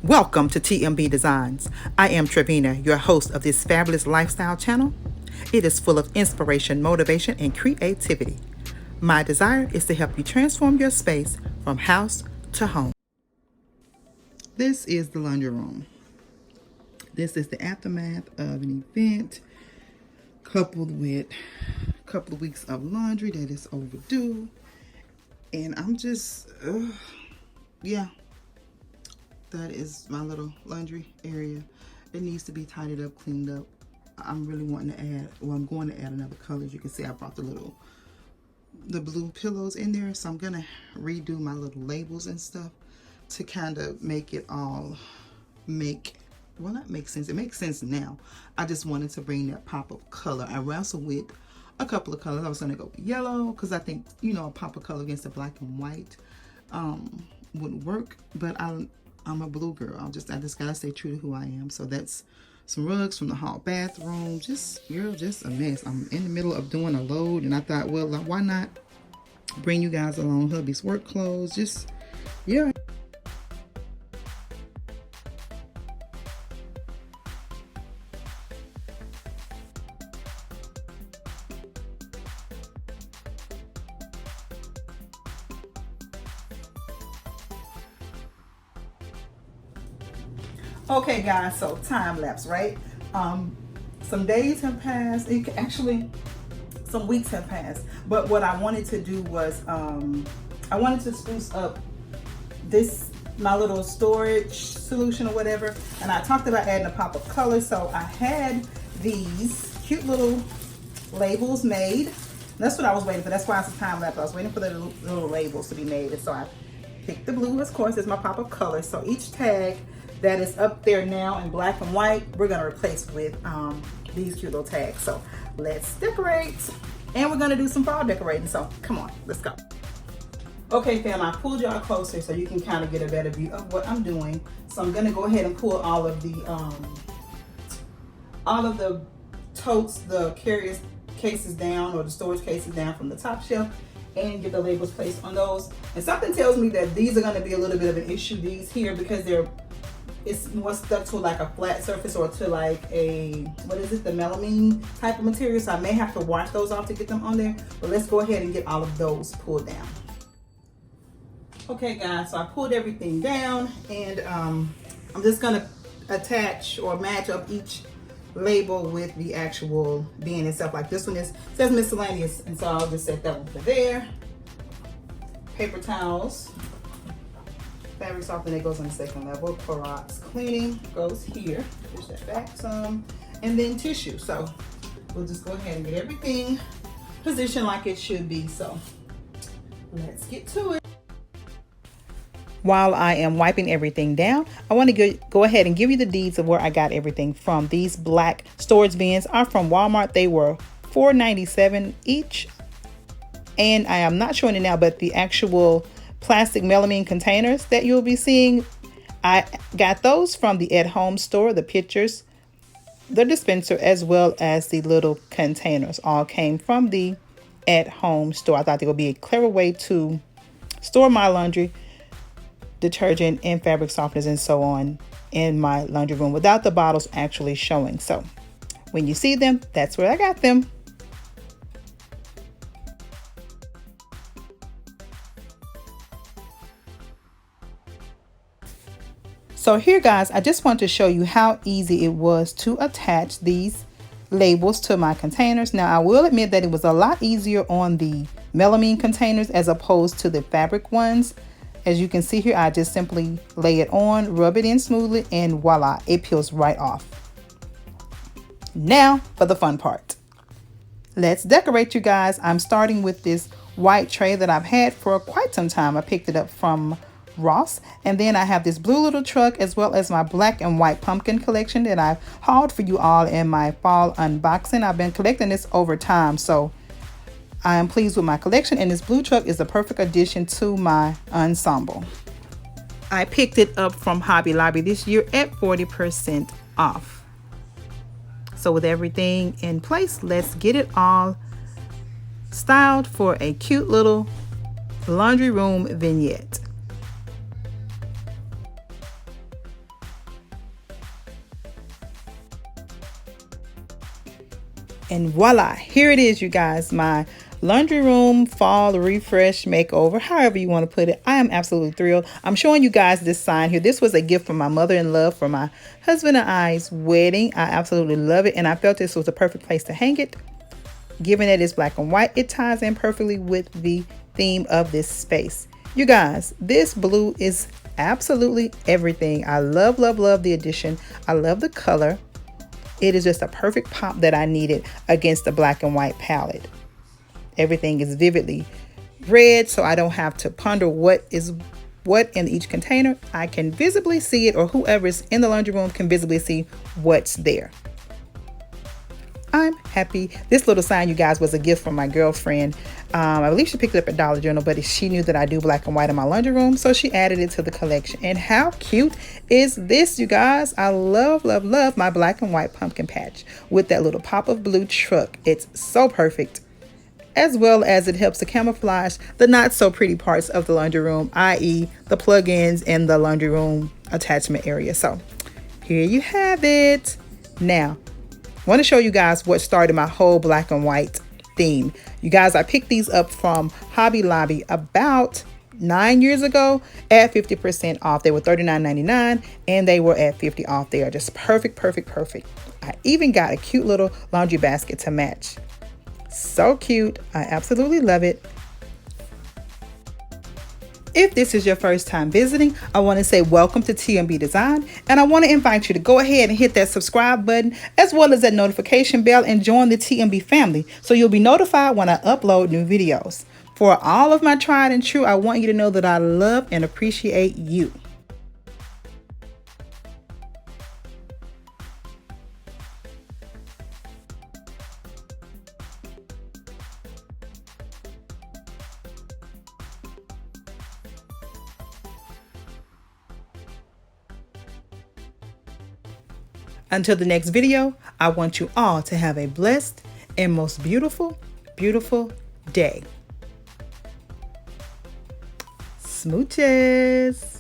Welcome to TMB Designs. I am Trevina, your host of this fabulous lifestyle channel. It is full of inspiration, motivation, and creativity. My desire is to help you transform your space from house to home. This is the laundry room. This is the aftermath of an event coupled with a couple of weeks of laundry that is overdue. And I'm just, yeah. That is my little laundry area. It needs to be tidied up, cleaned up. I'm really wanting to add, well, I'm going to add another color. As you can see, I brought the blue pillows in there. So I'm gonna redo my little labels and stuff to kind of make it all not make sense. It makes sense now. I just wanted to bring that pop of color. I wrestled with a couple of colors. I was gonna go with yellow because I think, a pop of color against the black and white would work, but I'm a blue girl. I just gotta stay true to who I am. So that's some rugs from the hall bathroom. Just a mess. I'm in the middle of doing a load, and I thought, well, why not bring you guys along? Hubby's work clothes. Yeah. Okay, guys, so time lapse, right? Some days have passed. Actually, some weeks have passed. But what I wanted to do was, I wanted to spruce up my little storage solution or whatever. And I talked about adding a pop of color. So I had these cute little labels made. And that's what I was waiting for. That's why it's a time lapse. I was waiting for the little labels to be made. And so I picked the blue, of course, as my pop of color. So each tag that is up there now in black and white, we're gonna replace with these cute little tags. So let's decorate. And we're gonna do some fall decorating. So come on, let's go. Okay, fam, I pulled y'all closer so you can kind of get a better view of what I'm doing. So I'm gonna go ahead and pull all of the totes, the carrier cases down, or the storage cases down from the top shelf, and get the labels placed on those. And something tells me that these are gonna be a little bit of an issue, these here, because it's more stuck to like a flat surface or to like the melamine type of material. So I may have to wash those off to get them on there, but let's go ahead and get all of those pulled down. Okay, guys, so I pulled everything down, and I'm just gonna attach or match up each label with the actual bin itself. Like this one says miscellaneous, and so I'll just set that one for there. Paper towels. Fabric softener that goes on the second level. Clorox cleaning goes here. Push that back some. And then tissue. So we'll just go ahead and get everything positioned like it should be. So let's get to it. While I am wiping everything down, I want to go ahead and give you the deeds of where I got everything from. These black storage bins are from Walmart. They were $4.97 each. And I am not showing it now, but the actual plastic melamine containers that you'll be seeing, I got those from the At Home store. The pitchers, the dispenser, as well as the little containers all came from the At Home store. I thought they would be a clever way to store my laundry detergent and fabric softeners and so on in my laundry room without the bottles actually showing. So when you see them, that's where I got them. So here, guys, I just want to show you how easy it was to attach these labels to my containers. Now, I will admit that it was a lot easier on the melamine containers as opposed to the fabric ones. As you can see here, I just simply lay it on, rub it in smoothly, and voila, it peels right off. Now for the fun part. Let's decorate, you guys. I'm starting with this white tray that I've had for quite some time. I picked it up from Ross, and then I have this blue little truck, as well as my black and white pumpkin collection that I've hauled for you all in my fall unboxing. I've been collecting this over time, so I am pleased with my collection, and this blue truck is the perfect addition to my ensemble. I picked it up from Hobby Lobby this year at 40% off. So with everything in place, let's get it all styled for a cute little laundry room vignette. And voila, here it is, you guys, my laundry room fall refresh makeover, however you want to put it. I am absolutely thrilled. I'm showing you guys this sign here. This was a gift from my mother-in-law for my husband and I's wedding. I absolutely love it, and I felt this was the perfect place to hang it. Given that it's black and white, it ties in perfectly with the theme of this space. You guys, this blue is absolutely everything. I love, love, love the addition. I love the color. It is just a perfect pop that I needed against the black and white palette. Everything is vividly red, so I don't have to ponder what is what in each container. I can visibly see it, or whoever is in the laundry room can visibly see what's there. I'm happy. This little sign, you guys, was a gift from my girlfriend. I believe she picked it up at Dollar General, but she knew that I do black and white in my laundry room, so she added it to the collection. And how cute is this, you guys? I love, love, love my black and white pumpkin patch with that little pop of blue truck. It's so perfect, as well as it helps to camouflage the not so pretty parts of the laundry room, i.e. the plug-ins and the laundry room attachment area. So here you have it. Now, I want to show you guys what started my whole black and white theme. You guys, I picked these up from Hobby Lobby about 9 years ago at 50% off. They were $39.99 and they were at 50% off. They are just perfect, perfect, perfect. I even got a cute little laundry basket to match. So cute. I absolutely love it. If this is your first time visiting, I want to say welcome to TMB Design, and I want to invite you to go ahead and hit that subscribe button as well as that notification bell and join the TMB family so you'll be notified when I upload new videos. For all of my tried and true, I want you to know that I love and appreciate you. Until the next video, I want you all to have a blessed and most beautiful, beautiful day. Smooches.